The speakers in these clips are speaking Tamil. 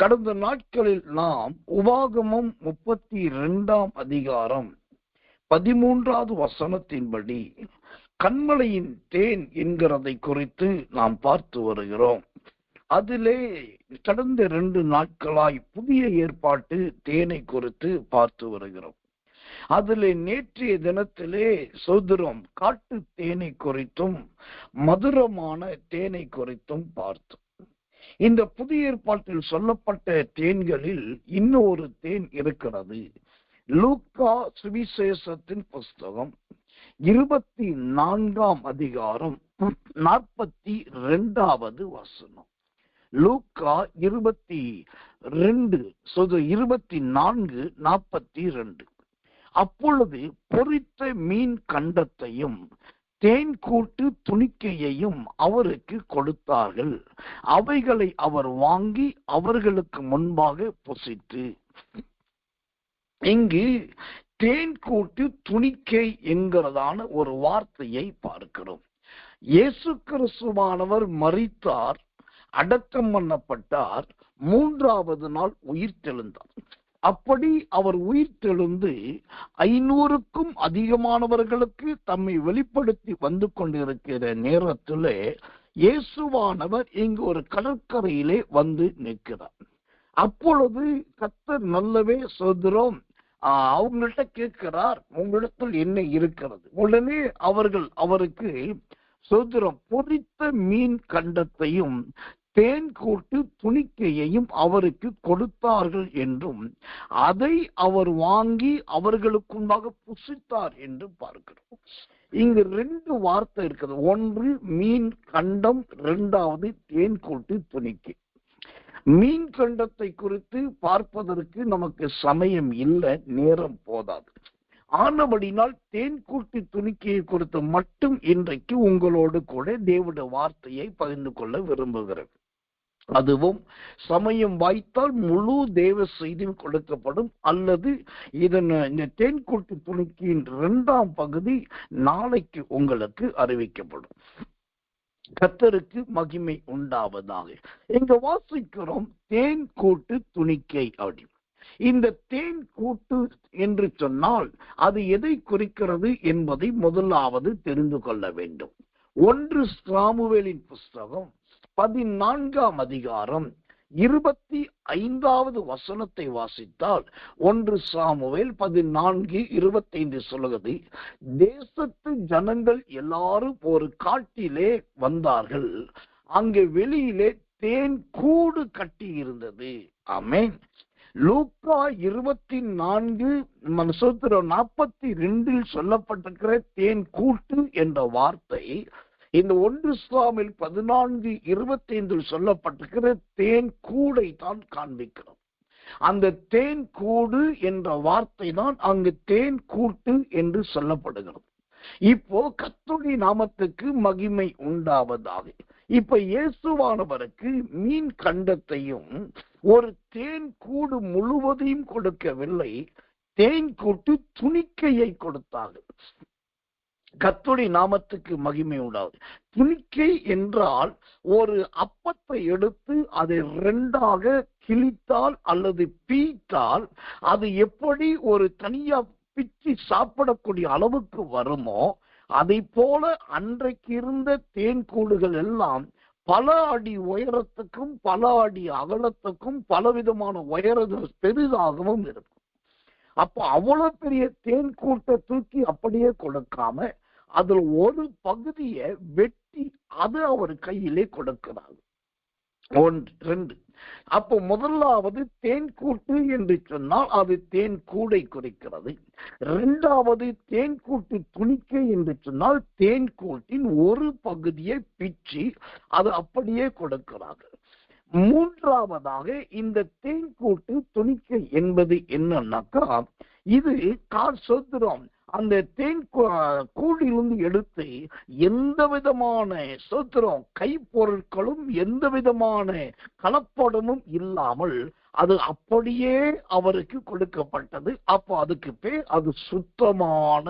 கடந்த நாட்களில் நாம் உபாகமம் 32ஆம் அதிகாரம் 13வது வசனத்தின்படி கன்மலையின் தேன் என்கிறதை குறித்து நாம் பார்த்து வருகிறோம். அதிலே கடந்த 2 நாட்களாய் புதிய ஏற்பாட்டு தேனை குறித்து பார்த்து வருகிறோம். அதிலே நேற்றைய தினத்திலே சோதரம் காட்டு தேனை குறித்தும் மதுரமான தேனை குறித்தும் பார்த்தோம். இந்த புதிய ஏற்பாட்டில் சொல்லப்பட்ட தேன்களில் இன்னொரு தேன் இருக்கிறது. லூக்கா சுவிசேஷத்தின் புஸ்தகம் 24ஆம் அதிகாரம் 42வது வசனம். லூக்கா 24:42. அப்பொழுது பொரித்த மீன் கண்டத்தையும் தேன் கூட்டு துணிக்கையையும் அவருக்கு கொடுத்தார்கள். அவைகளை அவர் வாங்கி அவர்களுக்கு முன்பாக புசித்து. இங்கு தேன் கூட்டு துணிக்கை என்கிறதான ஒரு வார்த்தையை பார்க்கிறோம். இயேசு கிறிஸ்துவானவர் மரித்தார், அடக்கம் பண்ணப்பட்டார், 3வது நாள் உயிர்த்தெழுந்தார். அப்படி அவர் உயிர்த்தெழுந்து 500க்கும் அதிகமானவர்களுக்கு தம்மை வெளிப்படுத்தி வந்து கொண்டிருக்கிற நேரத்திலே இயேசுவானவர் இங்கு ஒரு கடற்கரையிலே வந்து நிற்கிறார். அப்பொழுது கர்த்தர் நல்லவே சோதரம் அவங்கள்ட்ட கேட்கிறார், உங்களிடத்தில் என்ன இருக்கிறது? உடனே அவர்கள் அவருக்கு சோதரம் பொரித்த மீன் கண்டத்தையும் தேன் கூட்டு துணிக்கையையும் அவருக்கு கொடுத்தார்கள் என்றும் அதை அவர் வாங்கி அவர்களுக்குண்டாக புசித்தார் என்று பார்க்கிறோம். இங்கு 2 வார்த்தை இருக்குது. ஒன்று மீன் கண்டம், 2வது தேன் கூட்டு துணிக்கை. மீன் கண்டத்தை குறித்து பார்ப்பதற்கு நமக்கு சமயம் இல்லை, நேரம் போதாது. ஆனபடினால் தேன் கூட்டு துணிக்கையை குறித்து மட்டும் இன்றைக்கு உங்களோடு கூட தேவனுடைய வார்த்தையை பகிர்ந்து கொள்ள விரும்புகிறேன். அதுவும் சமயம் வாய்த்தால் முழு தேவ செய்தியும் கொடுக்கப்படும், அல்லது இந்த தேன் கூட்டு துணிக்கையின் 2ஆம் பகுதி நாளைக்கு உங்களுக்கு அறிவிக்கப்படும். கர்த்தருக்கு மகிமை உண்டாவதாக. இங்க வாசிக்கிறோம் தேன் கூட்டு துணிக்கை அப்படி. இந்த தேன் கூட்டு என்று சொன்னால் அது எதை குறிக்கிறது என்பதை முதலாவது தெரிந்து கொள்ள வேண்டும். 1 சாமுவேலின் புஸ்தகம் 14ஆம் அதிகாரம் 25வது வசனத்தை வாசித்தால் 1 சாமுவேல் 14:25 சொல்லுகிறது, தேசத்து ஜனங்கள் எல்லாரும் ஒரு காட்டிலே வந்தார்கள், அங்கே வெளியிலே தேன் கூடு கட்டி இருந்தது. ஆமென். லூக்கா 24:42 சொல்லப்பட்டிருக்கிற தேன் கூட்டு என்ற வார்த்தை இந்த 1 சாமுவேல் 14:25 சொல்லப்பட்டிருக்கிற தேன் கூடை தான் காண்பிக்கிறோம். அந்த தேன் கூடு என்ற வார்த்தை தான் அங்கு தேன் கூட்டு என்று சொல்லப்படுகிறது. இப்போ கர்த்தருடைய நாமத்துக்கு மகிமை உண்டாவதாக. இப்ப இயேசுவானவருக்கு மீன் கண்டத்தையும் ஒரு தேன் கூடு முழுவதையும் கொடுக்கவில்லை, தேன் கூட்டு துணிக்கையை கொடுத்தார்கள். கர்த்தருடைய நாமத்துக்கு மகிமை உண்டாவது. துணிக்கை என்றால் ஒரு அப்பத்தை எடுத்து அதை 2ஆக கிழித்தால் அல்லது பீத்தால் அது எப்படி ஒரு தனியா பிச்சு சாப்பிடக்கூடிய அளவுக்கு வருமோ அதை போல அன்றைக்கு இருந்த தேன் கூடுகள் எல்லாம் பல அடி உயரத்துக்கும் பல அடி அகலத்துக்கும் பலவிதமான பெரிதாகவும் இருக்கும். அப்ப அவ்வளவு பெரிய தேன் கூட்டை தூக்கி அப்படியே கொடுக்காம அதில் ஒரு பகுதியை வெட்டி அது அவர் கையிலே கொடுக்கிறார். 2. அப்போ முதலாவது தேன் கூட்டு என்று சொன்னால் அது தேன் கூடை குறிக்கிறது. 2வது தேன் கூட்டு துணிக்கை என்று சொன்னால் தேன் கூட்டின் ஒரு பகுதியை பிச்சு அது அப்படியே கொடுக்கிறார்கள். 3வதாக இந்த தேன் கூட்டு துணிக்கை என்பது என்னன்னாக்கா, இது சோத்திரம் அந்த தேன் கூடிலிருந்து எடுத்து எந்த விதமான சோத்திரம் கைப்பொருட்களும் எந்த விதமான கலப்படமும் இல்லாமல் அது அப்படியே அவருக்கு கொடுக்கப்பட்டது. அப்போ அதுக்கு பேர் அது சுத்தமான.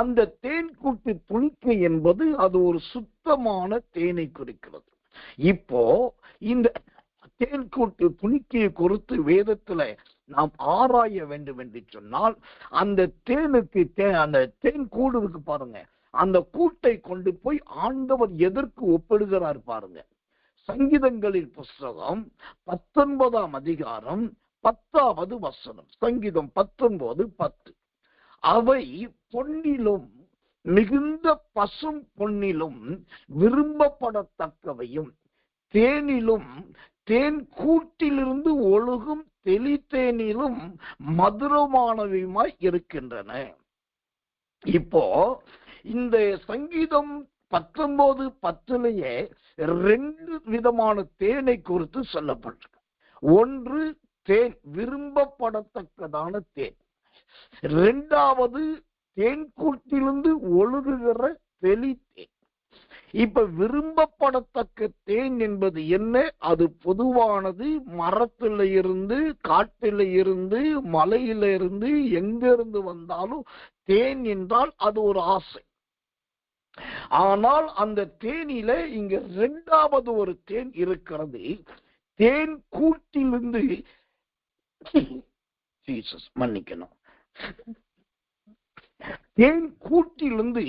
அந்த தேன் கூட்டு துணிக்கை என்பது அது ஒரு சுத்தமான தேனை குறிக்கிறது. இப்போ இந்த தேன் கூட்டு துணிக்கையை குறித்து வேதத்துல நாம் ஆராய வேண்டும் என்று சொன்னால், அந்த தேனுக்கு அந்த தேன் கூடு இருக்கு பாருங்க, அந்த கூட்டை கொண்டு போய் ஆண்டவர் எதற்கு ஒப்பிடுகிறார் பாருங்க. சங்கீதங்களின் புஸ்தகம் 19ஆம் அதிகாரம் 10வது வசனம். சங்கீதம் 19:10. அவை பொன்னிலும் மிகுந்த பசும் பொன்னிலும் விரும்பப்படத்தக்கவையும் தேனிலும் தேன் கூட்டிலிருந்து ஒழுகும் தெளித்தேனிலும் மதுரமானவையுமாய் இருக்கின்றன. இப்போ இந்த சங்கீதம் 19:10 2 விதமான தேனை குறித்து சொல்லப்பட்டிருக்கு. ஒன்று தேன், விரும்பப்படத்தக்கதான தேன். இரண்டாவது தேன் கூட்டிலிருந்து ஒழுகுகிற தெளித்தேன். இப்ப விரும்பப்படத்தக்க தேன் என்பது என்ன? அது பொதுவானது. மரத்தில இருந்து, காட்டில இருந்து, மலையில இருந்து, எங்க இருந்து வந்தாலும் தேன் என்றால் அது ஒரு ஆசை. ஆனால் அந்த தேனில இங்க இரண்டாவது ஒரு தேன் இருக்கிறது. தேன் கூட்டிலிருந்து, மன்னிக்கணும், தேன் கூட்டிலிருந்து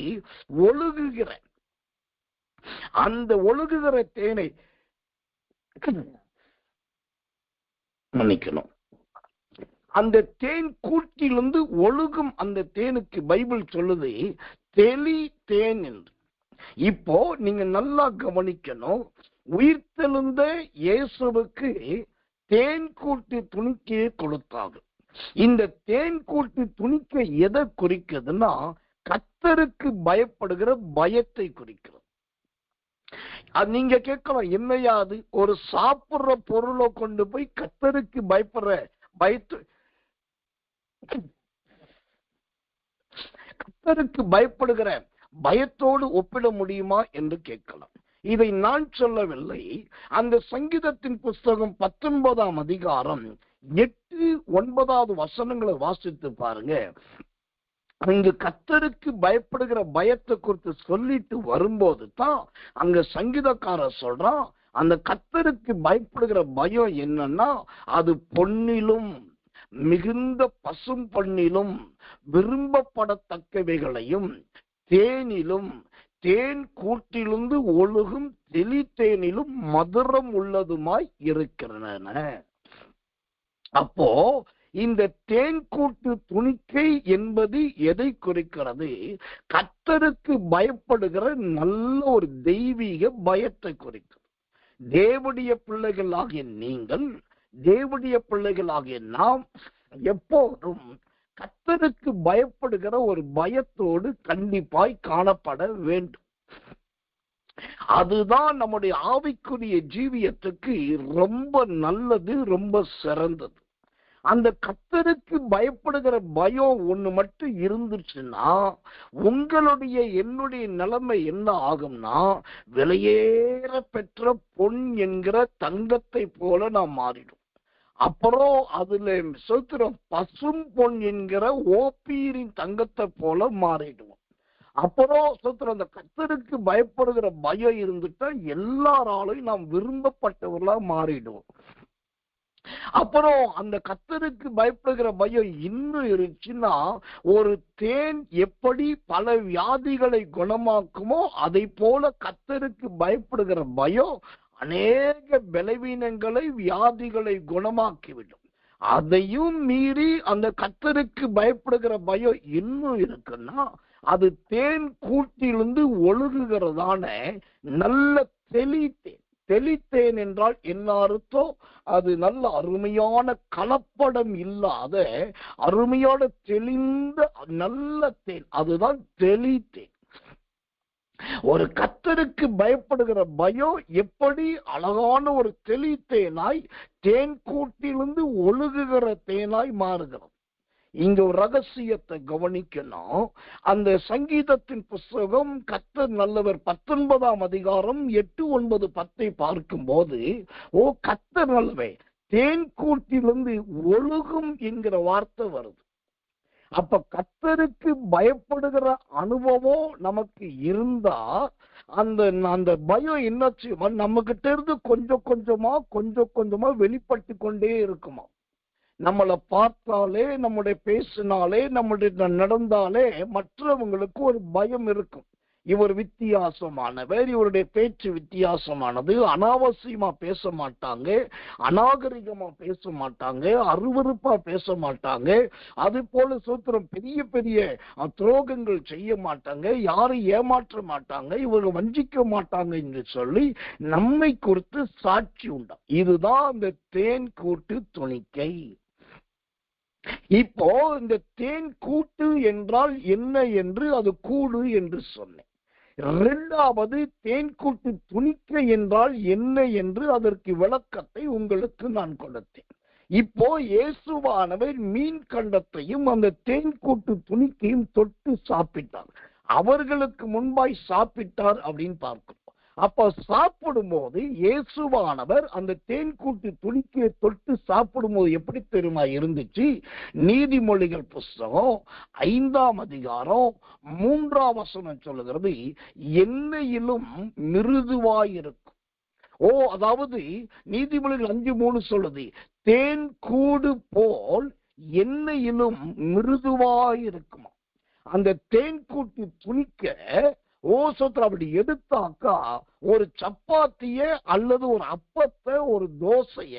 ஒழுகுகிற அந்த ஒழுகுகிற தேனை, மன்னிக்கணும், அந்த தேன் கூட்டிலிருந்து ஒழுகும் அந்த தேனுக்கு பைபிள் சொல்லுது தெளி தேன் என்று. இப்போ நீங்க நல்லா கவனிக்கணும். உயிர்த்தெழுந்த இயேசுவுக்கு தேன் கூட்டு துணிக்கையை கொடுத்தாங்க. இந்த தேன் கூட்டு துணிக்கை எதை குறிக்குதுன்னா, கர்த்தருக்கு பயப்படுகிற பயத்தை குறிக்கிறது. அது நீங்க கேட்கலாம், என்னையாது ஒரு சாப்பிடுற பொருளை கொண்டு போய் கர்த்தருக்கு பயப்படுற பயத்து, கர்த்தருக்கு பயப்படுகிற பயத்தோடு ஒப்பிட முடியுமா என்று கேட்கலாம். இதை நான் சொல்லவில்லை. அந்த சங்கீதத்தின் புஸ்தகம் 19ஆம் அதிகாரம் 8-9 வசனங்களை வாசித்து பாருங்க. அங்கு கர்த்தருக்கு பயப்படுகிற பயத்தை குறித்து சொல்லிட்டு வரும்போது தான் அங்க சங்கீதக்காரர் சொல்றான், அந்த கர்த்தருக்கு பயப்படுகிற பயம் என்னன்னா, அது பொன்னிலும் மிகுந்த பசும் பொன்னிலும் விரும்பப்படத்தக்கவைகளையும் தேனிலும் தேன் கூட்டிலிருந்து ஒழுகும் தெளித்தேனிலும் மதுரம் உள்ளதுமாய் இருக்கிறன. அப்போ இந்த தேன் கூட்டு துணிக்கை என்பது எதை குறிக்கிறது? கர்த்தருக்கு பயப்படுகிற நல்ல ஒரு தெய்வீக பயத்தை குறிக்கிறது. தேவனுடைய பிள்ளைகளாகிய நீங்கள், தேவனுடைய பிள்ளைகளாகிய நாம் எப்போதும் கர்த்தருக்கு பயப்படுகிற ஒரு பயத்தோடு கண்டிப்பாய் காணப்பட வேண்டும். அதுதான் நம்முடைய ஆவிக்குரிய ஜீவியத்துக்கு ரொம்ப நல்லது, ரொம்ப சிறந்தது. அந்த கர்த்தருக்கு பயப்படுகிற பயம் ஒண்ணு மட்டும் இருந்துச்சுன்னா, உங்களுடைய என்னுடைய நிலைமை என்ன ஆகும்னா, விலையேற பெற்ற பொன் என்கிற தங்கத்தை போல நாம் மாறிடும். அப்புறம் அதுல சோத்திரம் பசும் பொன் என்கிற ஓப்பீரின் தங்கத்தை போல மாறிடுவோம். அப்புறம் சோத்திரம் அந்த கர்த்தருக்கு பயப்படுகிற பயம் இருந்துட்டா எல்லாராலையும் நாம் விரும்பப்பட்டவர்களா மாறிடுவோம். அப்புறம் அந்த கர்த்தருக்கு பயப்படுகிற பயம் இன்னும் இருந்துச்சுன்னா, ஒரு தேன் எப்படி பல வியாதிகளை குணமாக்குமோ அதை போல கர்த்தருக்கு பயப்படுகிற பயம் அநேக பலவீனங்களை, வியாதிகளை குணமாக்கிவிடும். அதையும் மீறி அந்த கர்த்தருக்கு பயப்படுகிற பயம் இன்னும் இருக்குன்னா, அது தேன் கூட்டிலிருந்து ஒழுகுகிறதான நல்ல தெளித்தேன். தெளித்தேன் என்றால் என்ன அர்த்தம்? அது நல்ல அருமையான கலப்படம் இல்லாத அருமையான தெளிந்த நல்ல தேன், அதுதான் தெளித்தேன். ஒரு கர்த்தருக்கு பயப்படுகிற பயம் எப்படி அழகான ஒரு தெளித்தேனாய் தேன் கூட்டிலிருந்து ஒழுகுகிற தேனாய் மாறுகிறது. இங்க ஒரு ரகசியத்தை கவனிக்கணும். அந்த சங்கீதத்தின் புஸ்தகம் கர்த்தர் நல்லவர் 19ஆம் அதிகாரம் 8-9-10 பார்க்கும்போது, ஓ கர்த்தர் நல்லவே, தேன் கூட்டிலிருந்து ஒழுகும் என்கிற வார்த்தை வருது. அப்ப கர்த்தருக்கு பயப்படுகிற அனுபவம் நமக்கு இருந்தா அந்த அந்த பயம் என்ன செய்யுமா, நம்ம கிட்ட இருந்து கொஞ்சம் கொஞ்சமா வெளிப்பட்டு கொண்டே இருக்குமா. நம்மளை பார்த்தாலே, நம்முடைய பேசினாலே, நம்முடைய நடந்தாலே மற்றவங்களுக்கு ஒரு பயம் இருக்கும். இவர் வித்தியாசமானவர், இவருடைய பேச்சு வித்தியாசமானது, அனாவசியமா பேச மாட்டாங்க, அநாகரிகமா பேச மாட்டாங்க, அருவருப்பா பேச மாட்டாங்க, அது போல சூத்திரம் பெரிய பெரிய துரோகங்கள் செய்ய மாட்டாங்க, யாரும் ஏமாற்ற மாட்டாங்க, இவங்க வஞ்சிக்க மாட்டாங்க என்று சொல்லி நம்மை குறித்து சாட்சி உண்டா. இதுதான் அந்த தேன் கூட்டு துணிக்கை. இப்போ இந்த தேன் கூட்டு என்றால் என்ன என்று, அது கூடு என்று சொன்னேன். இரண்டாவது, தேன் கூட்டு துணிக்கை என்றால் என்ன என்று அதற்கு விளக்கத்தை உங்களுக்கு நான் கொடுத்தேன். இப்போ இயேசுவானவர் மீன் கண்டத்தையும் அந்த தேன் கூட்டு துணிக்கையும் தொட்டு சாப்பிட்டார். அவர்களுக்கு முன்பாய் சாப்பிட்டார் அப்படின்னு பார்க்கிறோம். அப்ப சாப்பிடும் போது இயேசுவானவர் அந்த தேன் கூட்டு துணிக்கையை தொட்டு சாப்பிடும் போது எப்படி தெரியுமா இருந்துச்சு? நீதிமொழிகள் புஸ்தகம் 5ஆம் அதிகாரம் 3ஆம் வசனம் சொல்லுகிறது, எண்ணெயிலும் மிருதுவாயிருக்கும். அதாவது நீதிமொழிகள் 5:3 சொல்லுது, தேன் கூடு போல் எண்ணெயிலும் மிருதுவாயிருக்குமா. அந்த தேன் கூட்டு துணிக்க அப்படி எடுத்தாக்கா ஒரு சப்பாத்திய அல்லது ஒரு அப்பத்தை, ஒரு தோசைய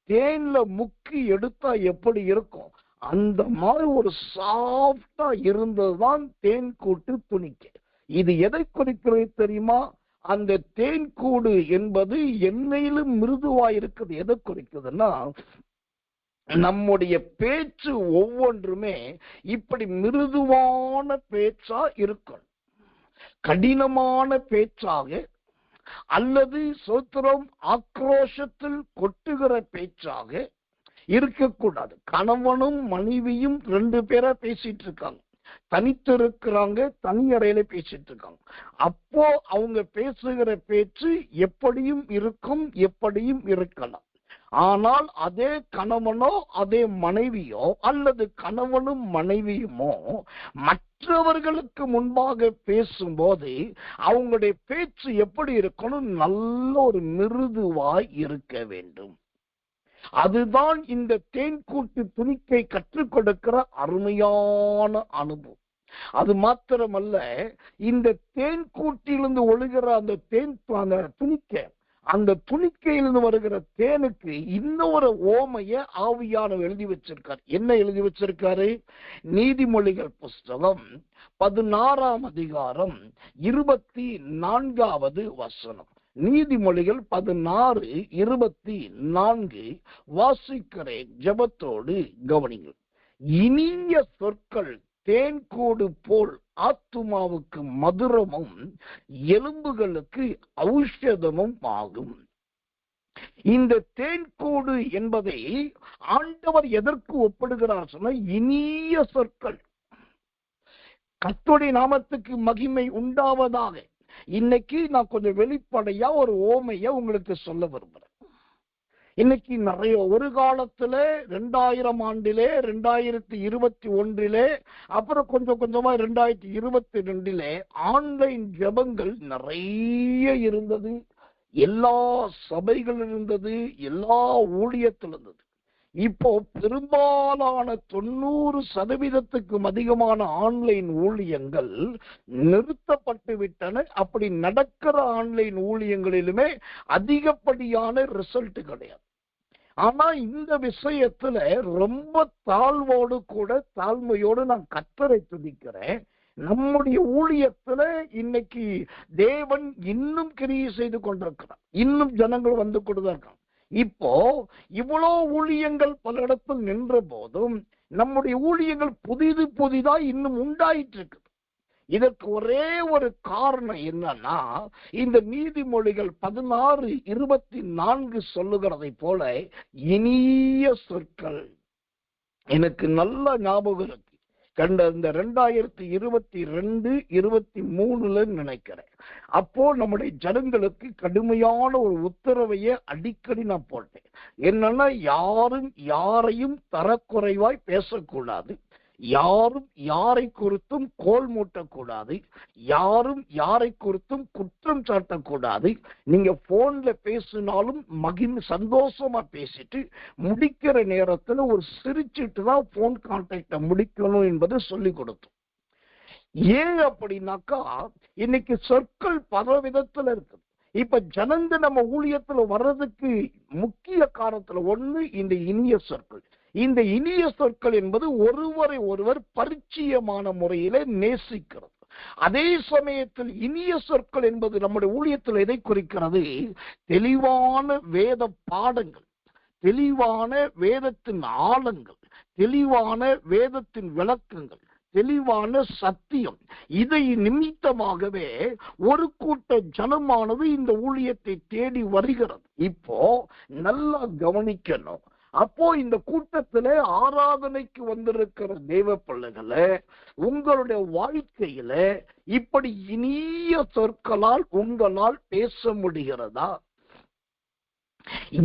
தேன்ல முக்கி எடுத்தா எப்படி இருக்கும், அந்த மாதிரி ஒரு சாஃப்டா இருந்ததுதான் தேன் கூட்டு துணிக்கை. இது எதை குறிக்கிறது தெரியுமா? அந்த தேன் கூடு என்பது எண்ணெயிலும் மிருதுவா இருக்குது. எதை குறிக்குதுன்னா, நம்முடைய பேச்சு ஒவ்வொன்றுமே இப்படி மிருதுவான பேச்சா இருக்கணும். கடினமான பேச்சாக அல்லது சோத்திரம் ஆக்ரோஷத்தில் கொட்டுகிற பேச்சாக இருக்கக்கூடாது. கணவனும் மனைவியும் 2 பேரா பேசிட்டு இருக்காங்க, தனித்து இருக்கிறாங்க, தனி அறையில பேசிட்டு இருக்காங்க. அப்போ அவங்க பேசுகிற பேச்சு எப்படியும் இருக்கும், எப்படியும் இருக்கலாம். ஆனால் அதே கணவனோ அதே மனைவியோ அல்லது கணவனும் மனைவியுமோ மற்றவர்களுக்கு முன்பாக பேசும்போது அவங்களுடைய பேச்சு எப்படி இருக்கணும்? நல்ல ஒரு மிருதுவாய் இருக்க வேண்டும். அதுதான் இந்த தேன் கூட்டு துணிக்கை கற்றுக் கொடுக்கிற அருமையான அனுபவம். அது மாத்திரமல்ல, இந்த தேன் கூட்டிலிருந்து ஒழுகிற அந்த துணிக்கை, அந்த துணிக்கையிலிருந்து வருகிற தேனுக்கு இன்னொரு ஓமைய ஆவியானவர் எழுதி வச்சிருக்கார். என்ன எழுதி வச்சிருக்காரு? நீதிமொழிகள் புஸ்தகம் 16ஆம் அதிகாரம் 24வது வசனம். நீதிமொழிகள் 16:24 வாசிக்கிறேன், ஜெபத்தோடு கவனிங்கள். இனிய சொற்கள் தேன் கூடு போல் ஆத்துமாவுக்கு மதுரமும் எலும்புகளுக்கு ஔஷதமும் ஆகும். இந்த தேன் கூடு என்பதை ஆண்டவர் எதற்கு ஒப்பிடுகிறார் சொன்ன, இனிய சொற்கள். கர்த்தருடைய நாமத்துக்கு மகிமை உண்டாவதாக. இன்னைக்கு நான் கொஞ்சம் வெளிப்படையா ஒரு ஓமைய உங்களுக்கு சொல்ல விரும்புறேன். இன்னைக்கு நிறைய, ஒரு காலத்துல 2000 ஆண்டிலே, 2021 அப்புறம் கொஞ்சம் கொஞ்சமா 2022 ஆன்லைன் ஜெபங்கள் நிறைய இருந்தது. எல்லா சபைகள் இருந்தது, எல்லா ஊழியத்தில் இருந்தது. இப்போ பெரும்பாலான 90% அதிகமான ஆன்லைன் ஊழியங்கள் நிறுத்தப்பட்டு விட்டன. அப்படி நடக்கிற ஆன்லைன் ஊழியங்களிலுமே அதிகப்படியான ரிசல்ட் கிடையாது. ஆனா இந்த விஷயத்துல ரொம்ப தாழ்மையோடு நான் கர்த்தரை துதிக்கிறேன். நம்முடைய ஊழியத்துல இன்னைக்கு தேவன் இன்னும் கிரியை செய்து கொண்டிருக்கிறார். இன்னும் ஜனங்கள் வந்து கொண்டுதான். இப்போ இவ்வளோ ஊழியங்கள் பல இடத்தில் நின்ற போதும் நம்முடைய ஊழியங்கள் புதிதா இன்னும் உண்டாயிட்டு இருக்கு. இதற்கு ஒரே ஒரு காரணம் என்னன்னா, இந்த நீதிமொழிகள் 16:24 சொல்லுகிறதை போல இனிய சொற்கள். எனக்கு நல்ல ஞாபகம் இருக்கு, கண்ட இந்த 2022-23 நினைக்கிறேன். அப்போ நம்முடைய ஜனங்களுக்கு கடுமையான ஒரு உத்தரவையை அடிக்கடி நான் போட்டேன். என்னன்னா, யாரும் யாரையும் தரக்குறைவாய் பேசக்கூடாது, யாரும் யாரை குறித்தும் கோல் மூட்டக்கூடாது, யாரும் யாரை குறித்தும் குற்றம் சாட்டக்கூடாது. நீங்க போன்ல பேசினாலும் சந்தோஷமா பேசிட்டு முடிக்கிற நேரத்துல ஒரு சிரிச்சிட்டு தான் போன் கான்டாக்ட முடிக்கணும் என்பதை சொல்லி கொடுத்தோம். ஏன் அப்படின்னாக்கா, இன்னைக்கு சொற்கள் பல விதத்துல இருக்குது. இப்ப ஜனங்க நம்ம ஊழியத்துல வர்றதுக்கு முக்கிய காரணத்துல ஒண்ணு இந்த இனிய சொற்கள். இந்த இனிய சொற்கள் என்பது ஒருவரை ஒருவர் பரிச்சயமான முறையில நேசிக்கிறது. அதே சமயத்தில் இனிய சொற்கள் என்பது நம்முடைய ஊழியத்தில் எதை குறிக்கிறது? தெளிவான வேத பாடங்கள், தெளிவான வேதத்தின் ஆழங்கள், தெளிவான வேதத்தின் விளக்கங்கள், தெளிவான சத்தியம். இதை நிமித்தமாகவே ஒரு கூட்ட ஜனமானது இந்த ஊழியத்தை தேடி வருகிறது. இப்போ நல்லா கவனிக்கணும். அப்போ இந்த கூட்டத்திலே ஆராதனைக்கு வந்திருக்கிற தேவ பிள்ளைகளை, உங்களுடைய வாழ்க்கையில இப்படி இனிய சொற்களால் உங்களால் பேச முடிகிறதா?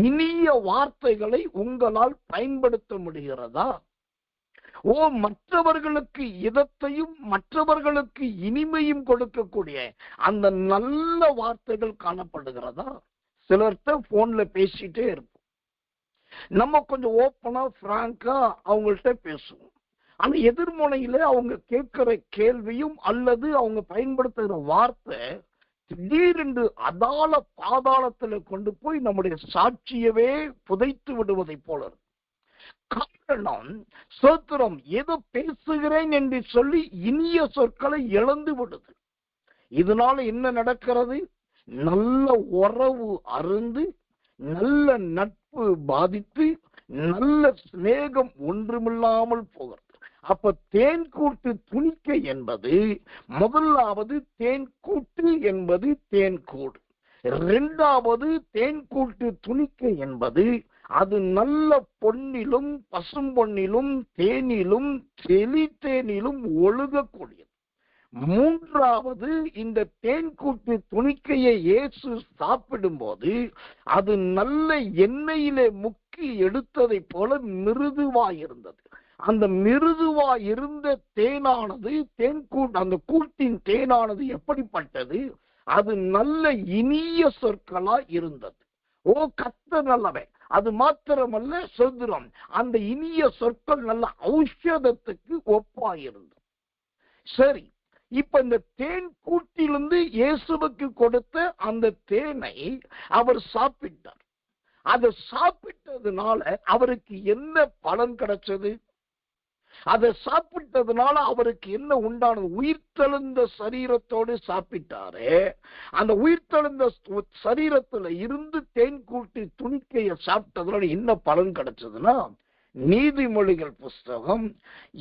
இனிய வார்த்தைகளை உங்களால் பயன்படுத்த முடிகிறதா? மற்றவர்களுக்கு இதத்தையும் மற்றவர்களுக்கு இனிமையும் கொடுக்கக்கூடிய அந்த நல்ல வார்த்தைகள் காணப்படுகிறதா? சிலர்கிட்ட போன்ல பேசிட்டே இருப்போம். நம்ம கொஞ்சம் ஓப்பனா பிராங்கா அவங்கள்ட்ட பேசுவோம். ஆனா எதிர்முனையில அவங்க கேட்கிற கேள்வியும் அல்லது அவங்க பயன்படுத்துகிற வார்த்தை திடீரென்று அதால பாதாளத்துல கொண்டு போய் நம்முடைய சாட்சியவே புதைத்து விடுவதை போல இருக்கு. காரணம், சோத்திரம், ஏதோ பேசுகிறேன் என்று சொல்லி இனிய சொற்களை இழந்து விடுது. இதனால என்ன நடக்கிறது? நல்ல உறவு அருந்து, நல்ல நட்பு பாதித்து, நல்ல சிநேகம் ஒன்றுமில்லாமல் போகிறது. அப்ப தேன் கூட்டு துணிக்க என்பது, முதலாவது தேன் கூட்டு என்பது தேன் கூடு. இரண்டாவது தேன் கூட்டு துணிக்க என்பது அது நல்ல பொன்னிலும் பசும்பொன்னிலும் தேனிலும் தேனிலும் ஒழுகக்கூடியது. மூன்றாவது, இந்த தேன் கூட்டு துணிக்கையை இயேசு சாப்பிடும் போது அது நல்ல எண்ணெயிலே முக்கி எடுத்ததை போல மிருதுவாயிருந்தது. அந்த மிருதுவாயிருந்த தேனானது அந்த கூட்டின் தேனானது எப்படிப்பட்டது? அது நல்ல இனிய சொற்களா இருந்தது. கர்த்தர் நல்லவன். அது மாத்திரமல்ல, சொல்கிறோம், அந்த இனிய சொற்கள் நல்ல ஔஷதத்துக்கு ஒப்பாயிருந்தது. சரி, இப்ப இந்த தேன் கூட்டிலிருந்து இயேசுவுக்கு கொடுத்த அந்த தேனை அவர் சாப்பிட்டார். அதை சாப்பிட்டதுனால அவருக்கு என்ன பலன் கிடைச்சது? அதை சாப்பிட்டதுனால அவருக்கு என்ன உண்டானது? உயிர்த்தெழுந்த சரீரத்தோடு சாப்பிட்டாரு. அந்த உயிர்த்தெழுந்த சரீரத்துல இருந்து தேன் கூட்டி துணிக்கைய சாப்பிட்டதுனால என்ன பலன் கிடைச்சதுன்னா, நீதிமொழிகள் புஸ்தகம்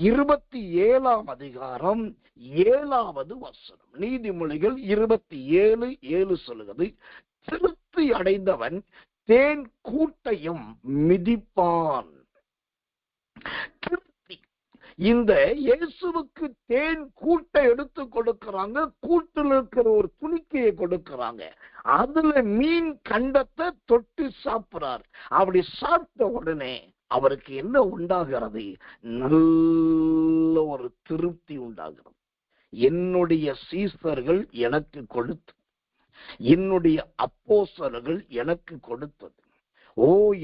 27ஆம் அதிகாரம் 7வது வசனம். நீதிமொழிகள் 27:7 சொல்லுகிறது, திருப்தி அடைந்தவன் தேன் கூட்டையும் மிதிப்பான். இந்த இயேசுவுக்கு தேன் கூட்டை எடுத்து கொடுக்கிறாங்க, கூட்டில் இருக்கிற ஒரு துணிக்கையை கொடுக்கிறாங்க. அதுல மீன் கண்டத்தை தொட்டு சாப்பிடுறார். அப்படி சாப்பிட்ட உடனே அவருக்கு என்ன உண்டாகிறது? நல்ல ஒரு திருப்தி உண்டாகிறது. என்னுடைய சீசர்கள் எனக்கு கொடுத்து, என்னுடைய அப்போஸ்தலர்கள் எனக்கு கொடுத்தது,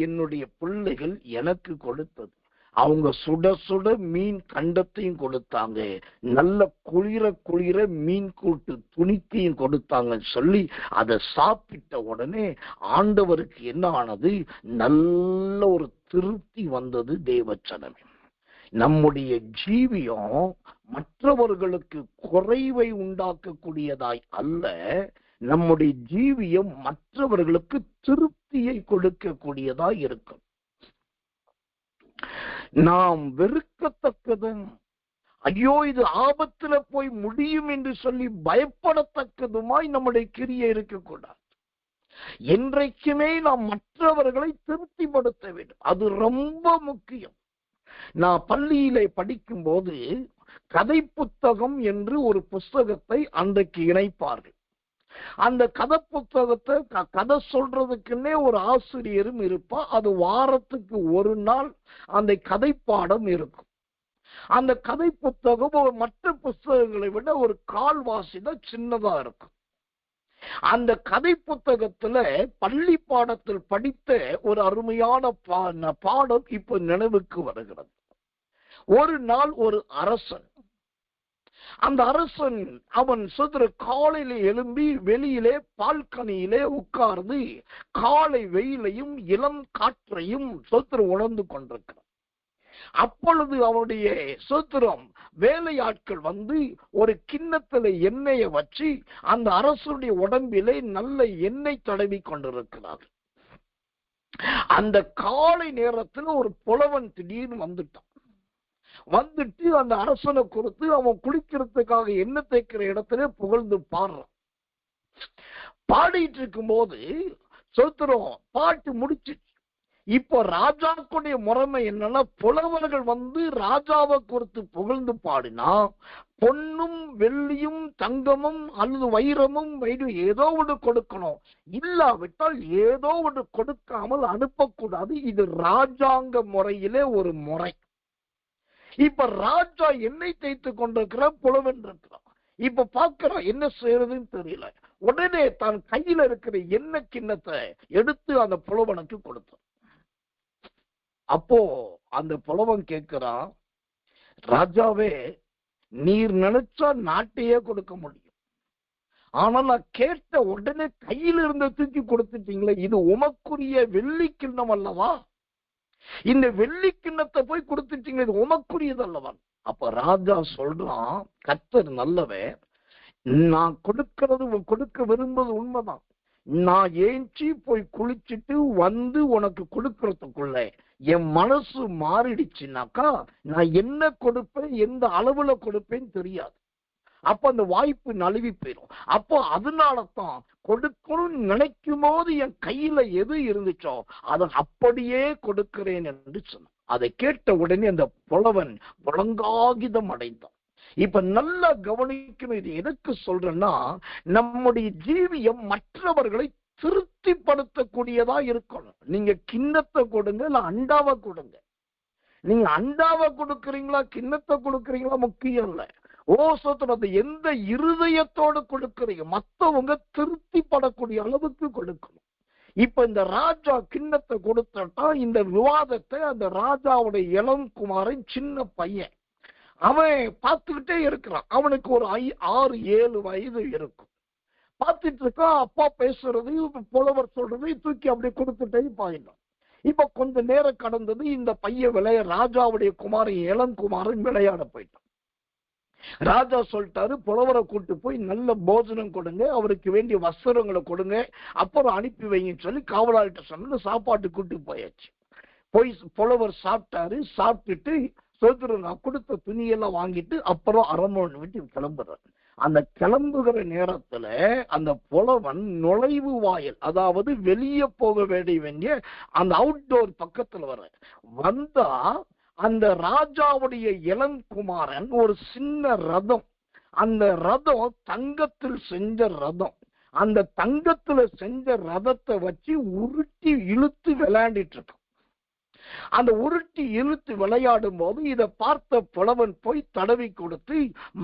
என்னுடைய பிள்ளைகள் எனக்கு கொடுத்தது. அவங்க சுட சுட மீன் கண்டத்தையும் கொடுத்தாங்க, நல்ல குளிர மீன் கூட்டு துணிக்கையும் கொடுத்தாங்கன்னு சொல்லி அதை சாப்பிட்ட உடனே ஆண்டவருக்கு என்ன ஆனது? நல்ல ஒரு திருப்தி வந்தது. தேவச்சனமே, நம்முடைய ஜீவியம் மற்றவர்களுக்கு குறைவை உண்டாக்கக்கூடியதாய் அல்ல, நம்முடைய ஜீவியம் மற்றவர்களுக்கு திருப்தியை கொடுக்கக்கூடியதாய் இருக்கும். நாம் வெறுக்கத்தக்கது, ஐயோ இது ஆபத்துல போய் முடியும் என்று சொல்லி பயப்படத்தக்கதுமாய் நம்முடைய கிரியை இருக்கக்கூடாது. என்றைக்குமே நாம் மற்றவர்களை திருப்திப்படுத்த வேண்டும். அது ரொம்ப முக்கியம். நான் பள்ளியிலே படிக்கும் போது கதை புத்தகம் என்று ஒரு புஸ்தகத்தை அன்றைக்கு இணைப்பார்கள். அந்த கதை புத்தகத்தை கதை சொல்றதுக்குன்னே ஒரு ஆசிரியரும் இருப்பா. அது வாரத்துக்கு ஒரு நாள் அந்த கதை பாடம் இருக்கும். அந்த கதை புத்தகம் மற்ற புத்தகங்களை விட ஒரு கால்வாசி தான் சின்னதா இருக்கும். அந்த கதை புத்தகத்துல பள்ளி பாடத்தில் படித்த ஒரு அருமையான பாடம் இப்ப நினைவுக்கு வருகிறது. ஒரு நாள் ஒரு அரசன், அந்த அரசன் அவன் காலையில எழும்பி வெளியிலே பால்கனியிலே உட்கார்ந்து காலை வெயிலையும் இளம் காற்றையும் உணர்ந்து கொண்டிருக்கிறான். அப்பொழுது அவனுடைய வேலையாட்கள் வந்து ஒரு கிண்ணத்துல எண்ணெயை வச்சு அந்த அரசுடைய உடம்பிலே நல்ல எண்ணெய் தடவி கொண்டிருக்கிறார். அந்த காலை நேரத்தில் ஒரு புலவன் திடீர்னு வந்துட்டு அந்த அரசனை கொடுத்து அவன் குளிக்கிறதுக்காக எண்ணெய் தேய்க்கிற இடத்துல புகழ்ந்து பாடுறான். பாடிட்டு இருக்கும் போது பாட்டு முடிச்சு இப்போ ராஜாக்குடைய முறைமை என்னன்னா, புலவர்கள் வந்து ராஜாவை குறித்து புகழ்ந்து பாடினா பொன்னும் வெள்ளியும் தங்கமும் அல்லது வைரமும் ஏதோ ஒன்று கொடுக்கணும், இல்லாவிட்டால் ஏதோ ஒன்று கொடுக்காமல் அனுப்பக்கூடாது. இது ராஜாங்க முறையிலே ஒரு முறை. இப்ப ராஜா எண்ணெய் தேய்த்து கொண்டிருக்கிற புலவன் இருக்கிறான். இப்ப பாக்குறான் என்ன செய்யறதுன்னு தெரியல. உடனே தான் கையில இருக்கிற எண்ணெய் கிண்ணத்தை எடுத்து அந்த புலவனுக்கு கொடுத்தான். அப்போ அந்த புலவன் கேட்கிறான், ராஜாவே, நீர் நினைச்சா நாட்டையே கொடுக்க முடியும், ஆனா நான் கேட்ட உடனே கையில இருந்த தூக்கி கொடுத்துட்டீங்களே, இது உமக்குரிய வெள்ளி கிண்ணம் அல்லவா? இந்த வெள்ளி கிண்ணத்தை போய் கொடுத்துட்டீங்க, இது உமக்குரியது அல்லவா? அப்ப ராஜா சொல்றான், கர்த்தர் நல்லவன், நான் கொடுக்க விரும்புவது உண்மைதான். நான் ஏஞ்சி போய் குளிச்சுட்டு வந்து உனக்கு கொடுக்கறதுக்குள்ள என் மனசு மாறிடுச்சுனாக்கா நான் என்ன கொடுப்பேன், எந்த அளவுல கொடுப்பேன்னு தெரியாது. அப்ப அந்த வாய்ப்பு நழுவி போயிடும். அப்போ அதனாலதான் கொடுக்கணும்னு நினைக்கும் போது என் கையில எது இருந்துச்சோ அதை அப்படியே கொடுக்கிறேன் என்று சொன்னான். அதை கேட்ட உடனே அந்த புலவன் புலங்காகிதம் அடைந்தான். இப்ப நல்லா கவனிக்கணும். இது எதுக்கு சொல்றேன்னா, நம்முடைய ஜீவியம் மற்றவர்களை திருப்திப்படுத்தக்கூடியதா இருக்கணும். நீங்க கிண்ணத்தை கொடுங்க, இல்ல அண்டாவை கொடுங்க. நீங்க அண்டாவை கொடுக்கறீங்களா கிண்ணத்தை கொடுக்கறீங்களா முக்கியம் இல்ல. அதை எந்த இருதயத்தோடு கொடுக்கறீங்க, மற்றவங்க திருப்திப்படக்கூடிய அளவுக்கு கொடுக்கணும். இப்ப இந்த ராஜா கிண்ணத்தை கொடுத்தா இந்த விவாதத்தை அந்த ராஜாவுடைய இளங்குமாரன் சின்ன பையன் அவன் பார்த்துக்கிட்டே இருக்கிறான். அவனுக்கு ஒரு 6-7 வயது இருக்கும். பார்த்துட்டு இருக்கா, அப்பா பேசுறது புலவர் சொல்றது தூக்கி அப்படி கொடுத்துட்டே பாயினான். இப்ப கொஞ்ச நேரம் கடந்தது. இந்த பையன் ராஜாவுடைய குமாரன் இளங்குமாரன் விளையாட போயிட்டான். ராஜா சொல்லிட்டாரு, புலவரை கூட்டு போய் நல்ல போஜனம் கொடுங்க, அவருக்கு வேண்டிய வஸ்திரங்களை கொடுங்க, அப்புறம் அனுப்பி வைங்கன்னு சொல்லி காவலாளிட்ட சொன்ன சாப்பாட்டு கூட்டு போயாச்சு. போய் புலவர் சாப்பிட்டாரு. சாப்பிட்டுட்டு நான் கொடுத்த துணியெல்லாம் வாங்கிட்டு அப்புறம் அரண்மனை விட்டு கிளம்புறாரு. அந்த கிளம்புகிற நேரத்துல அந்த புலவன் நுழைவு வாயில், அதாவது வெளியே போக வேண்டிய அந்த அவுட்டோர் பக்கத்துல வந்தா அந்த ராஜாவுடைய இளங்குமாரன் ஒரு சின்ன ரதம், அந்த ரதம் தங்கத்தில் செஞ்ச ரதம், அந்த தங்கத்துல செஞ்ச ரதத்தை வச்சு உருட்டி இழுத்து விளையாண்டிட்டு இருக்கான். அந்த உருட்டி இழுத்து விளையாடும் போது இதை பார்த்த புலவன் போய் தடவி கொடுத்து,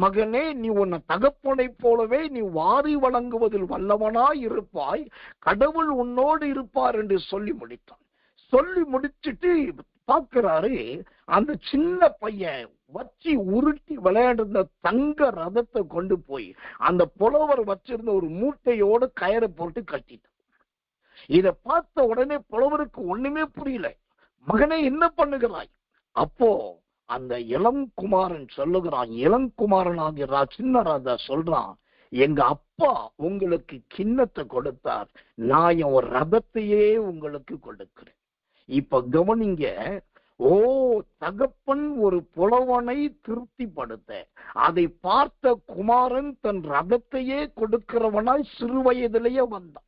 மகனே, நீ உன்னை தகப்பனை போலவே நீ வாரி வழங்குவதில் வல்லவனாய் இருப்பாய், கடவுள் உன்னோடு இருப்பார் என்று சொல்லி முடித்தான். சொல்லி முடிச்சுட்டு பார்க்கிறாரு, அந்த சின்ன பையன் வச்சு உருட்டி விளையாடுற தங்க ரதத்தை கொண்டு போய் அந்த புலவர் வச்சிருந்த ஒரு மூட்டையோடு கயிறை போட்டு கட்டிட்டான். இதை பார்த்த உடனே புலவருக்கு ஒண்ணுமே புரியல. மகனே, என்ன பண்ணுகிறாய்? அப்போ அந்த இளங்குமாரன் சொல்லுகிறான், இளங்குமாரனாகிற சின்ன ராஜா சொல்றான், எங்க அப்பா உங்களுக்கு கிண்ணத்தை கொடுத்தார், நான் ஒரு ரதத்தையே உங்களுக்கு கொடுக்கிறேன். இப்ப கவனிங்க, தகப்பன் ஒரு புலவனை திருப்திப்படுத்த அதை பார்த்த குமாரன் தன் ரதத்தையே கொடுக்கிறவனாய் சிறு வயதிலேயே வந்தான்.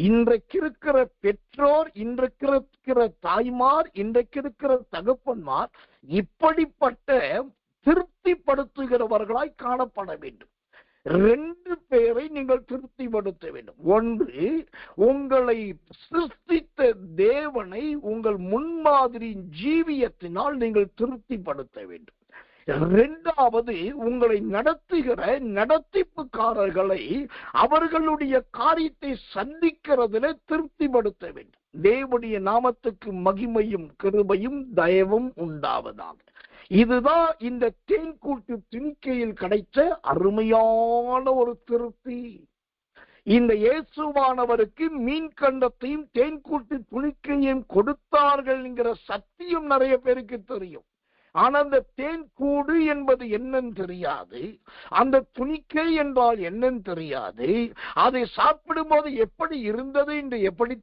இன்றைக்கு இருக்கிற பெற்றோர், இன்றைக்கு இருக்கிற தாய்மார், இன்றைக்கு இருக்கிற தகப்பன்மார் இப்படிப்பட்ட திருப்திப்படுத்துகிறவர்களாய் காணப்பட வேண்டும். 2 பேரை நீங்கள் திருப்திப்படுத்த வேண்டும். ஒன்று, உங்களை சிருஷ்டித்த தேவனை உங்கள் முன்மாதிரி ஜீவியத்தினால் நீங்கள் திருப்திப்படுத்த வேண்டும். இரண்டாவது, உங்களை நடத்துகிற நடத்திப்புக்காரர்களை அவர்களுடைய காரியத்தை சந்திக்கிறதுல திருப்திப்படுத்த வேண்டும். தேவனுடைய நாமத்துக்கு மகிமையும் கிருபையும் தயவும் உண்டாவதாக. இதுதான் இந்த தேன்கூட்டு துணிக்கையில் கிடைச்ச அருமையான ஒரு திருப்தி. இந்த இயேசுவானவருக்கு மீன் கண்டத்தையும் தேன்கூட்டு துணிக்கையும் கொடுத்தார்கள் என்கிற சத்தியம் நிறைய பேருக்கு தெரியும். ஆனா அந்த தேன் கூடு என்பது என்னன்னு தெரியாது, அந்த துணிக்கை என்றால் என்னன்னு தெரியாது, அதை சாப்பிடும் போது எப்படி இருந்தது என்று எப்படி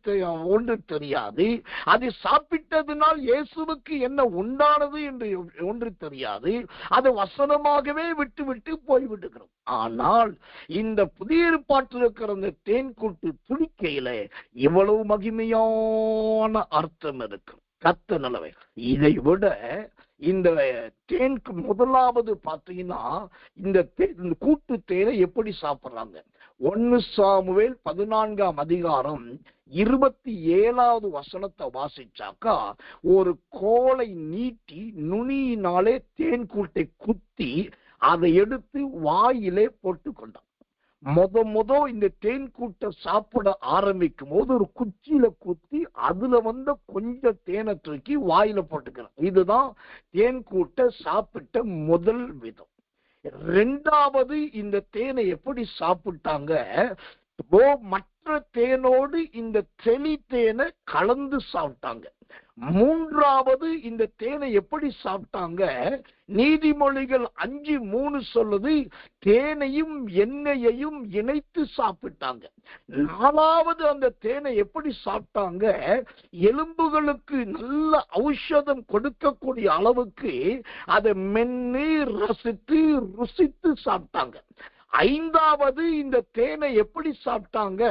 ஒன்று தெரியாது, அதை சாப்பிட்டதினால் இயேசுவுக்கு என்ன உண்டானது என்று ஒன்று தெரியாது. அது வசனமாகவே விட்டு விட்டு போய்விடுகிறோம். ஆனால் இந்த புதிய ஏற்பாட்டில் இருக்கிற அந்த தேன் கூட்டு துணிக்கையில இவ்வளவு மகிமையான அர்த்தம் இருக்கு. கத்த நிலவை இதை விட இந்த தேனுக்கு முதலாவது பார்த்தீங்கன்னா இந்த கூட்டு தேனை எப்படி சாப்பிடுறாங்க. 1 சாமுவேல் 14ஆம் அதிகாரம் 27வது வசனத்தை வாசிச்சாக்கா, ஒரு கோலை நீட்டி நுனியினாலே தேன் கூட்டை குத்தி அதை எடுத்து வாயிலே போட்டு கொண்டான். இந்த தேன் கூட்டை சாப்பிட ஆரம்பிக்கும் போது ஒரு குச்சியில குத்தி அதுல கொஞ்சம் தேனை தூக்கி வாயில போட்டுக்கிறான். இதுதான் தேன் கூட்டை சாப்பிட்ட முதல் விதம். இரண்டாவது, இந்த தேனை எப்படி சாப்பிட்டாங்க, மற்ற தேனோடு இந்த தெளி தேனை கலந்து சாப்பிட்டாங்க. மூன்றாவது, இந்த தேனை எப்படி சாப்பிட்டாங்க, நீதிமொழிகள் 5:3 சொல்லுது, தேனையும் எண்ணெயையும் இணைத்து சாப்பிட்டாங்க. நாலாவது, அந்த தேனை எப்படி சாப்பிட்டாங்க, எலும்புகளுக்கு நல்ல ஔஷதம் கொடுக்கக்கூடிய அளவுக்கு அதை மென்னு ரசித்து ருசித்து சாப்பிட்டாங்க. ஐந்தாவது, இந்த தேனை எப்படி சாப்பிட்டாங்க,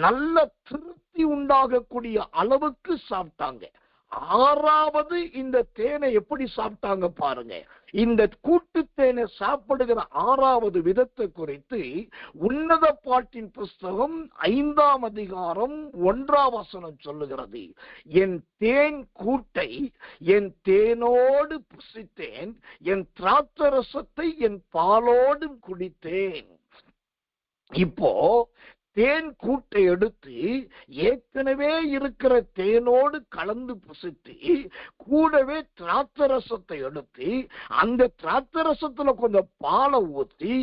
நல்ல திருப்தி உண்டாகக்கூடிய அளவுக்கு சாப்பிட்டாங்க. ஆறாவது, இந்த தேனை எப்படி சாப்பிட்டாங்க பாருங்க. இந்த கூட்டு தேனை சாப்பிடுகிற ஆறாவது விதத்தை குறித்து உன்னத பாட்டின் புஸ்தகம் 5ஆம் அதிகாரம் 1ஆம் வசனம் சொல்லுகிறது. என் தேன் கூட்டை என் தேனோடு புசித்தேன், என் திராட்சரசத்தை என் பாலோடு குடித்தேன். இப்போ தேன் கூட்டை எடுத்து ஏற்கனவே இருக்கிற தேனோடு கலந்து புசித்து கூடவே திராட்சரசத்தை எடுத்து அந்த திராட்சரசத்துல கொஞ்சம் பாலை ஊற்றி,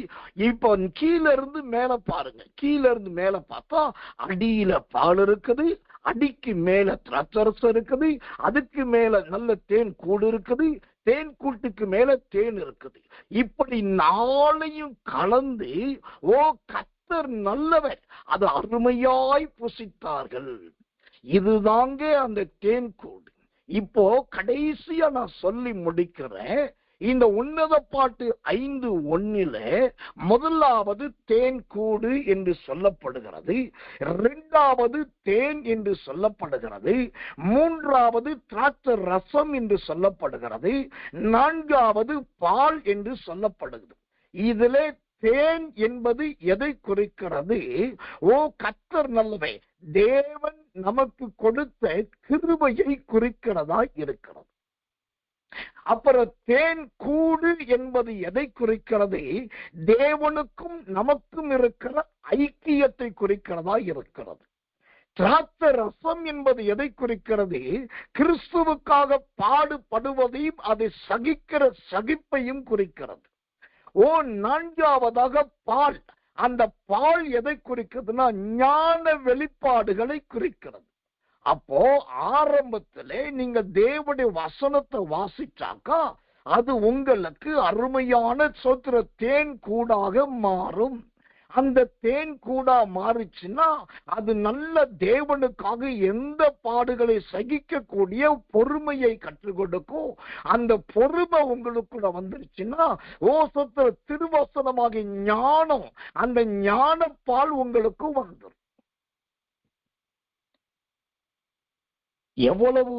இப்ப கீழ இருந்து மேல பாருங்க, கீழ இருந்து மேல பார்த்தா அடியில பால் இருக்குது, அடிக்கு மேல திராட்சரசம் இருக்குது, அதுக்கு மேல நல்ல தேன் கூடு இருக்குது, தேன் கூட்டுக்கு மேல தேன் இருக்குது. இப்படி நாளையும் கலந்து நல்லவர் அது அருமையாய் புசித்தார்கள். இதுதாங்க அந்த தேன் கூடு. இப்போ கடைசியா நான் சொல்லி முடிக்கிறேன். இந்த உன்னத பாட்டு 5:1 முதலாவது தேன் கூடு என்று சொல்லப்படுகிறது, இரண்டாவது தேன் என்று சொல்லப்படுகிறது, மூன்றாவது திராட்சை ரசம் என்று சொல்லப்படுகிறது, நான்காவது பால் என்று சொல்லப்படுகிறது. இதிலே தேன் என்பது எதை குறிக்கிறது? கர்த்தர் நல்லவே, தேவன் நமக்கு கொடுத்த கிருபையை குறிக்கிறதா இருக்கிறது. அப்புறம் தேன் கூடு என்பது எதை குறிக்கிறது? தேவனுக்கும் நமக்கும் இருக்கிற ஐக்கியத்தை குறிக்கிறதா இருக்கிறது. திராட்சை ரசம் என்பது எதை குறிக்கிறது? கிறிஸ்துவுக்காக பாடுபடுவதையும் அதை சகிக்கிற சகிப்பையும் குறிக்கிறது. நான்காவதாக பால். அந்த பால் எதை குறிக்கிறதுனா ஞான வெளிப்பாடுகளை குறிக்கிறது. அப்போ ஆரம்பத்திலே நீங்க தேவனுடைய வசனத்தை வாசிச்சாக்கா அது உங்களுக்கு அருமையான சோத்திர தேன் கூடாக மாறும். அந்த தேன் கூடா மாறிச்சுன்னா அது நல்ல தேவனுக்காக எந்த பாடுகளை சகிக்கக்கூடிய பொறுமையை கற்றுக் கொடுக்கும். அந்த பொறுமை உங்களுக்குள்ள வந்துருச்சுன்னா சோத்திர திருவசனமாக ஞானம், அந்த ஞான பால் உங்களுக்கு வந்துடும். எவ்வளவு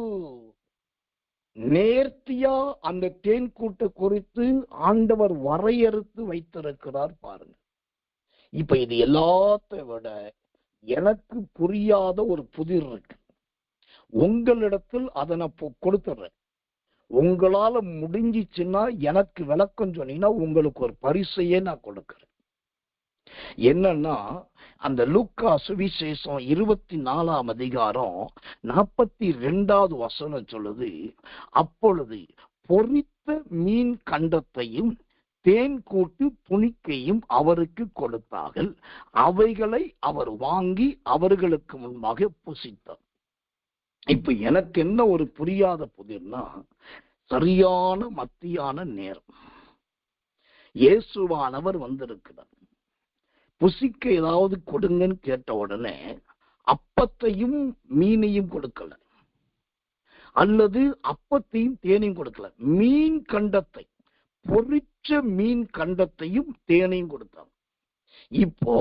நேர்த்தியா அந்த தேன் கூட்டை குறித்து ஆண்டவர் வரையறுத்து வைத்திருக்கிறார் பாருங்க. இப்ப இது எல்லாத்தை விட எனக்கு புரியாத ஒரு புதிர் இருக்கு. உங்களிடத்தில் அதை நான் கொடுத்துடுறேன். உங்களால முடிஞ்சிச்சுன்னா எனக்கு விளக்கம் சொன்னீங்கன்னா உங்களுக்கு ஒரு பரிசையே நான் கொடுக்கிறேன். என்னன்னா, அந்த லூக்கா சுவிசேஷம் 24ஆம் அதிகாரம் 42வது வசனம் சொல்லுது, அப்பொழுது பொரித்த மீன் கண்டத்தையும் தேன் கூட்டு துணிக்கையும் அவருக்கு கொடுத்தார்கள். அவைகளை அவர் வாங்கி அவர்களுக்கு முன்பாக புசித்தார். இப்ப எனக்கு என்ன ஒரு புரியாத புதிர்னா, சரியான மத்தியான நேரம் இயேசுவானவர் வந்திருக்கிறார். புசிக்க ஏதாவது கொடுங்கன்னு கேட்ட உடனே அப்பத்தையும் மீனையும் கொடுக்கல, அல்லது அப்பத்தையும் தேனையும் கொடுக்கல, மீன் கண்டத்தை, பொரிச்ச மீன் கண்டத்தையும் தேனையும் கொடுத்தாங்க. இப்போ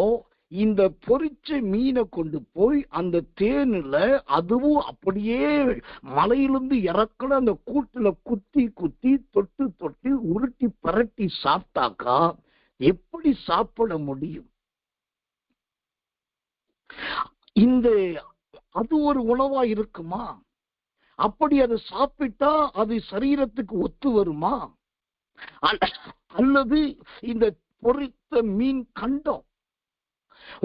இந்த பொரிச்ச மீனை கொண்டு போய் அந்த தேனில, அதுவும் அப்படியே மலையிலிருந்து இறக்கல அந்த கூட்டுல குத்தி குத்தி தொட்டு தொட்டு உருட்டி பரட்டி சாப்பிட்டாக்கா எப்படி சாப்பிட முடியும்? இந்த அது ஒரு உணவா இருக்குமா? அப்படி அதை சாப்பிட்டா அது சரீரத்துக்கு ஒத்து வருமா? அல்லது இந்த பொரித்த மீன் கண்டம்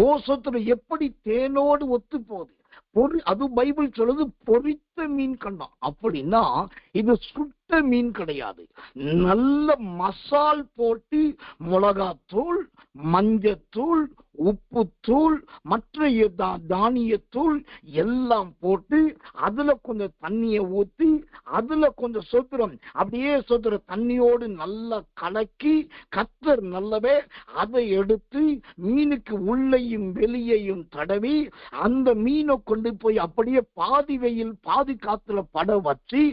ஓசத்துல எப்படி தேனோடு ஒத்து போகுது? அது பைபிள் சொல்லுது பொரித்த மீன் கண்டம். அப்படின்னா இது சுட்ட மீன் கிடையாது. நல்ல மசால் போட்டு மிளகாத்தூள், மஞ்சத்தூள், உப்புத்தூள், மற்ற தானியத்தூள் எல்லாம் போட்டு அதுல கொஞ்சம் தண்ணிய ஊத்தி அதுல கொஞ்சம் சொத்திரம் அப்படியே சொத்திர தண்ணியோடு நல்லா கலக்கி கத்தர் நல்லவே அதை எடுத்து மீனுக்கு உள்ளேயும் வெளியையும் தடவி அந்த மீனை கொண்டு போய் அப்படியே பாதி வெயில் பாதி காத்துல பட வச்சு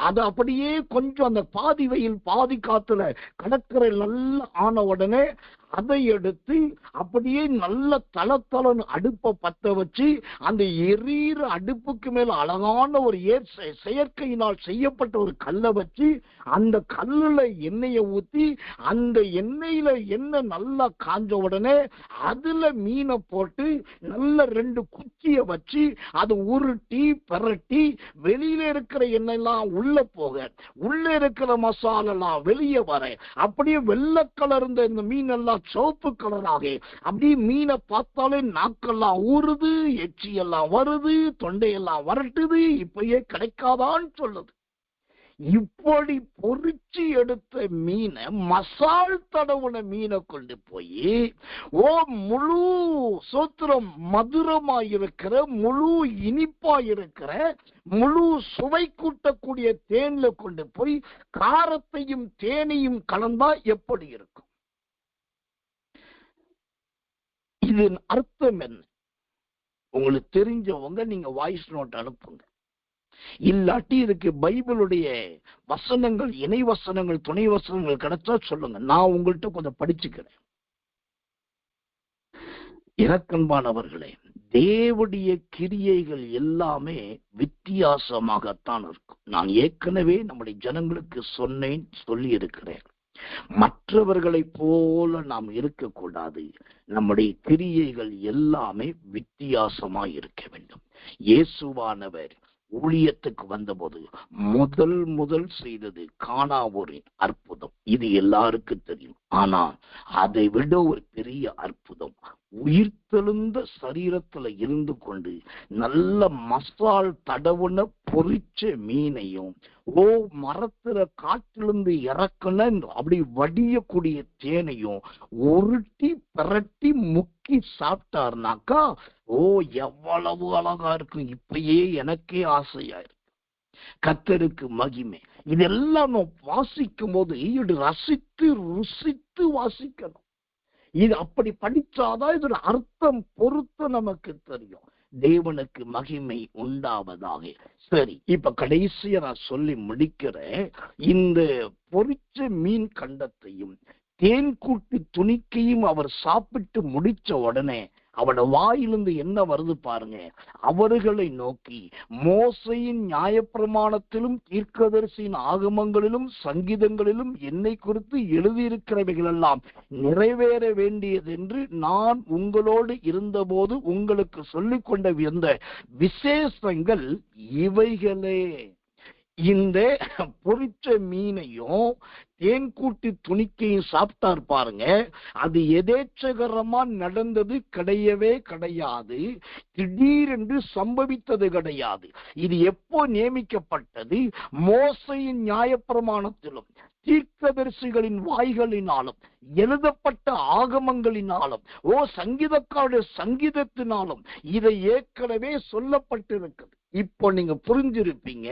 அதை அப்படியே கொஞ்சம் அந்த பாதி வெயில் பாதி காத்துல கடற்கரை நல்லா ஆன உடனே அதை எடுத்து அப்படியே நல்ல தளத்தளன்னு அடுப்பை பத்த வச்சு அந்த எரியிற அடுப்புக்கு மேல அழகான ஒரு செயற்கையினால் செய்யப்பட்ட ஒரு கல்லை வச்சு அந்த கல்லுல எண்ணெயை ஊத்தி அந்த எண்ணெயில எண்ணெய் நல்லா காஞ்ச உடனே அதுல மீனை போட்டு நல்ல 2 குச்சிய வச்சு அதை உருட்டி பரட்டி வெளியில இருக்கிற எண்ணெய் எல்லாம் உள்ள போக உள்ள இருக்கிற மசாலெல்லாம் வெளியே வர அப்படியே வெள்ளை கலர்ந்த இந்த மீன் எல்லாம் சிவப்பு கலராக அப்படியே மீனை பார்த்தாலே நாக்கெல்லாம் ஊறுது, எச்சி எல்லாம் வருது, தொண்டையெல்லாம் வரட்டுது, இப்பயே கிடைக்காதான்னு சொல்லுது. இப்படி பொறிச்சு எடுத்த மீனை மசால் தடவுன மீனை கொண்டு போய் முழு சோத்திரம் மதுரமாயிருக்கிற முழு இனிப்பாயிருக்கிற முழு சுவை கூட்டக்கூடிய தேன்ல கொண்டு போய் காரத்தையும் தேனையும் கலந்தா எப்படி இருக்கும்? இதன் அர்த்தம் என்ன? உங்களுக்கு தெரிஞ்சவங்க நீங்க வாய்ஸ் நோட் அனுப்புங்க. இல்லாட்டி இதுக்கு பைபிளுடைய வசனங்கள், இணை வசனங்கள், துணை வசனங்கள் கிடைச்சா சொல்லுங்க, நான் உங்கள்கிட்ட கொஞ்சம் படிச்சுக்கிறேன். இறக்கன்பானவர்களே, தேவனுடைய கிரியைகள் எல்லாமே வித்தியாசமாகத்தான் இருக்கும். நான் ஏற்கனவே நம்முடைய ஜனங்களுக்கு சொன்னேன், சொல்லி இருக்கிறேன். மற்றவர்களை போல நாம் இருக்கக்கூடாது. நம்முடைய கிரியைகள் எல்லாமே வித்தியாசமாய் இருக்க வேண்டும். இயேசுவானவர் ஊழியத்துக்கு வந்தபோது முதல் செய்தது கானாவூரின் அற்புதம். இது எல்லாருக்கும் தெரியும். ஆனால் அதை விட ஒரு பெரிய அற்புதம், உயிர்த்தெழுந்த சரீரத்துல இருந்து கொண்டு நல்ல மசால் தடவுன பொரிச்ச மீனையும் மரத்துல காற்றிலிருந்து இறக்குன அப்படி வடியக்கூடிய தேனையும் உருட்டி பரட்டி முக்கி சாப்பிட்டாருனாக்கா எவ்வளவு அழகா இருக்கும். இப்பயே எனக்கே ஆசையா இருக்கு. கர்த்தருக்கு மகிமை. இதெல்லாம் நாம் வாசிக்கும் போது இது ரசித்து ருசித்து வாசிக்கணும். இது அப்படி படிச்சாதான் இதோட அர்த்தம் பொறுத்து நமக்கு தெரியும். தேவனுக்கு மகிமை உண்டாவதாக. சரி, இப்ப கடைசியா நான் சொல்லி முடிக்கிறேன். இந்த பொரிச்ச மீன் கண்டத்தையும் தேன் கூட்டி துணிக்கையும் அவர் சாப்பிட்டு முடிச்ச உடனே அவட வாயிலிருந்து என்ன வருது பாருங்க. அவர்களை நோக்கி, மோசையின் நியாயப்பிரமாணத்திலும் தீர்க்கதரிசியின் ஆகமங்களிலும் சங்கீதங்களிலும் என்னை குறித்து எழுதியிருக்கிறவைகள் எல்லாம் நிறைவேற வேண்டியது என்று நான் உங்களோடு இருந்தபோது உங்களுக்கு சொல்லிக் கொண்ட இந்த விசேஷங்கள் இவைகளே. இந்த பொரிச்ச மீனையும் தேன்கூட்டு துணிக்கையும் சாப்பிட்டார் பாருங்க. அது எதேச்சகரமா நடந்தது கிடையவே கிடையாது. திடீரென்று சம்பவித்தது கிடையாது. இது எப்போ நியமிக்கப்பட்டது? மோசையின் நியாயப்பிரமாணத்திலும் தீர்க்கதரிசிகளின் வாய்களினாலும் எழுதப்பட்ட ஆகமங்களினாலும் சங்கீதக்காரருடைய சங்கீதத்தினாலும் இதை ஏற்கனவே சொல்லப்பட்டிருக்கிறது. இப்போ நீங்க புரிஞ்சிருப்பீங்க.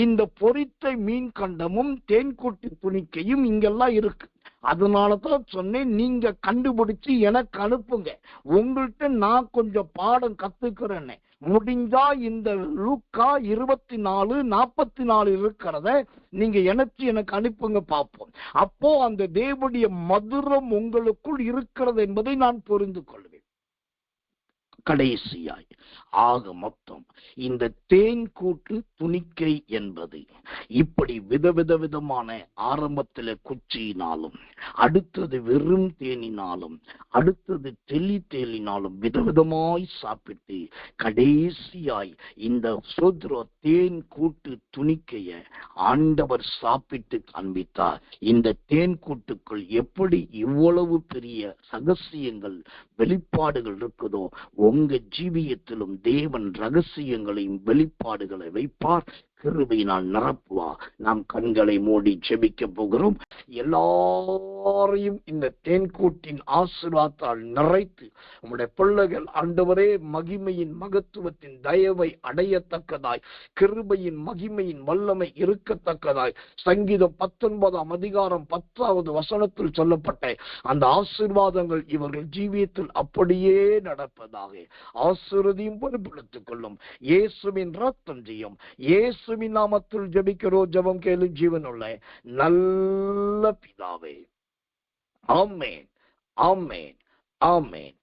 இந்த பொரித்த மீன் கண்டமும் தேன்கூட்டு துணிக்கையும் இங்கெல்லாம் இருக்கு. அதனாலதான் சொன்னேன், நீங்க கண்டுபிடிச்சு எனக்கு அனுப்புங்க. உங்கள்கிட்ட நான் கொஞ்சம் பாடம் கத்துக்கிறேன்னு. முடிஞ்சா இந்த லூக்கா 24:44 இருக்கிறத நீங்க எனக்கு அனுப்புங்க, பார்ப்போம். அப்போ அந்த தேவனுடைய மதுரம் உங்களுக்குள் இருக்கிறது என்பதை நான் புரிந்து கொள்வேன். கடைசியாய் ஆக மொத்தம் இந்த தேன்கூட்டு துணிக்கை என்பது இப்படி விதமான ஆரம்பத்தில் குச்சியினாலும், அடுத்தது வெறும் தேனினாலும், அடுத்தது தேலினாலும் விதவிதமாய் சாப்பிட்டு கடைசியாய் இந்த சோத்ரோ தேன் கூட்டு துணிக்கைய ஆண்டவர் சாப்பிட்டு காண்பித்தார். இந்த தேன் கூட்டுக்குள் எப்படி இவ்வளவு பெரிய ரகசியங்கள் வெளிப்பாடுகள் இருக்குதோ, உங்க ஜீவியத்திலும் தேவன் ரகசியங்களையும் வெளிப்பாடுகளை வைப்பார். கிருபையினால் நிரப்புவார். நாம் கண்களை மூடி ஜெபிக்க போகிறோம். எல்லாரையும் இந்த தேன்கூட்டின் ஆசீர்வாதத்தால் நிறைத்து உம்முடைய பிள்ளைகள் ஆண்டவரே மகிமையின் மகத்துவத்தின் தயவை அடையத்தக்கதாய், கிருபையின் மகிமையின் வல்லமை இருக்கத்தக்கதாய், சங்கீதம் 19:10 சொல்லப்பட்ட அந்த ஆசீர்வாதங்கள் இவர்கள் ஜீவியத்தில் அப்படியே நடப்பதாக ஆசீர்வதியும் பொறுப்படுத்திக் கொள்ளும். இயேசுவின் ரத்தம் செய்யும். இயேசுவின் நாமத்தில் ஜெபிக்கிறோம். ஜெபம் கேளு ஜீவனுள்ள நல்ல பிதாவே. ஆமென், ஆமென், ஆமென்.